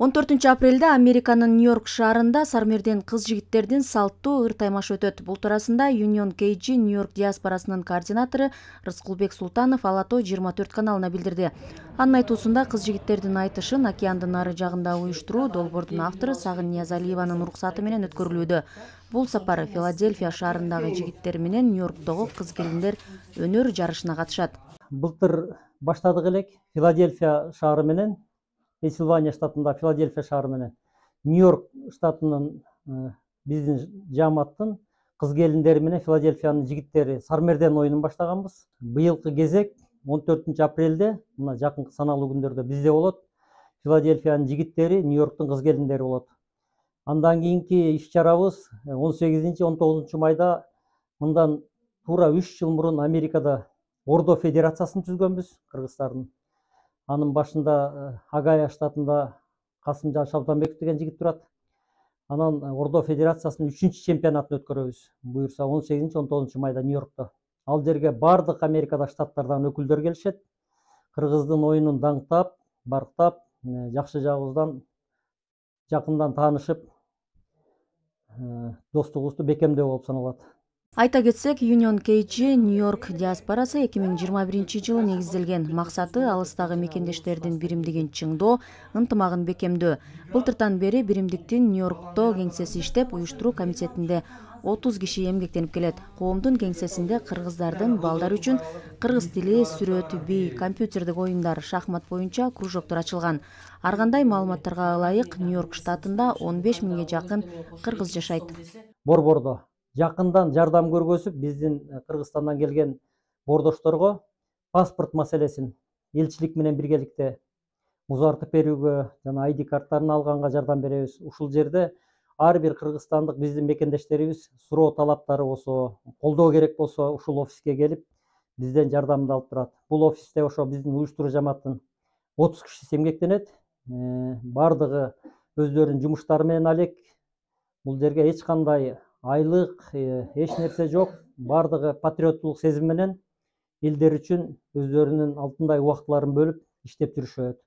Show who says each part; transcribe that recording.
Speaker 1: 14 апрелде Американын Нью-Йорк шаарында сармерден кыз-жигиттердин салттуу ыр таймашы өтөт. Бул туурасында Union KG Нью-Йорк диаспорасынын координатору Рыскулбек Султанов Ала Тоо 24 каналына билдирди. Анын айтуусунда кыз-жигиттердин айтышын океандын ары жагында уюштуруу долбоордун автору Сагын Ниязалиеванын уруксаты менен өткөрүлүүдө. Бул сапар Филадельфия шаарындагы жигиттер менен Нью-Йорктогу кыз-келиндер өнөр жарышына катышат.
Speaker 2: Былтыр баштадык элек Филадельфия шаары менен Пенсильвания штатында Филадельфия шаары менен Нью-Йорк штатынын биздин жааматтын кыз-келиндери менен Филадельфиянын жигиттери сармерден оюнун баштаганбыз. Быйылкы кезек 14 апрелде, мына жакынкы саналуу күндөрдө бизде болот. Филадельфиянын жигиттери, Нью-Йорктун кыз-келиндери болот. Андан кийинки иш-чарабыз 18-19 майда мындан туура 3 жыл мурун Америкада Ордо Федерациясын түзгөнбүз, Кыргыздардын. Анын башында Агая штатында Касымжан Шабданбеков деген жигит турат. Анан Ордо Федерациясынын 3-чемпионатын чемпионатын өткөрөбүз. Буюрса 18-19 майда Нью-Йоркто. Ал жерге бардык Америкада штаттардан өкүлдөр келишет. Кыргыздын оюнун даңктап, барктап, жакшы жагыбыздан жакындан таанышып, достугубузду бекемдөө болуп саналат.
Speaker 1: Айта кетсек, Union KG Нью-Йорк диаспорасы 2021-жылы негизделген. Максаты алыстагы мекендештердин биримдигин чыңдоо, ынтымагын бекемдөө. Былтыртан бери биримдиктин Нью-Йоркто кеңсеси иштеп, уюштуруу комитетинде 30 киши эмгектенип келет. Коомдун кеңсесинде кыргыздардын балдар үчүн кыргыз тили, сүрөт, би, компьютердик оюндар, шахмат боюнча кружоктор ачылган. Ар кандай маалыматтарга ылайык, Нью-Йорк штатында 15 миңге жакын кыргыз жашайт.
Speaker 2: Борбордо жакындан жардам көргөзүп, биздин Кыргызстандан келген бордошторго паспорт маселесин элчилик менен биргеликте музартып берүүгө жана ID карттарын алганга жардам беребиз. Ушул жерде ар бир кыргызстандык биздин мекендештерибиз суроо талаптары болсо, колдоо керек болсо, ушул офиске келип бизден жардамды алып турат. Бул офисте ошо биздин уюштуруу жамааттын 30 кишиси эмгектенет. Бардыгы өздөрүнүн жумуштары менен алек. Бул жерге эч кандай айлык, эч нерсе жок. Бардыгы патриоттулук сезим менен элдер үчүн өздөрүнүн алтындай убактыларын бөлүп иштеп жүрүшөт.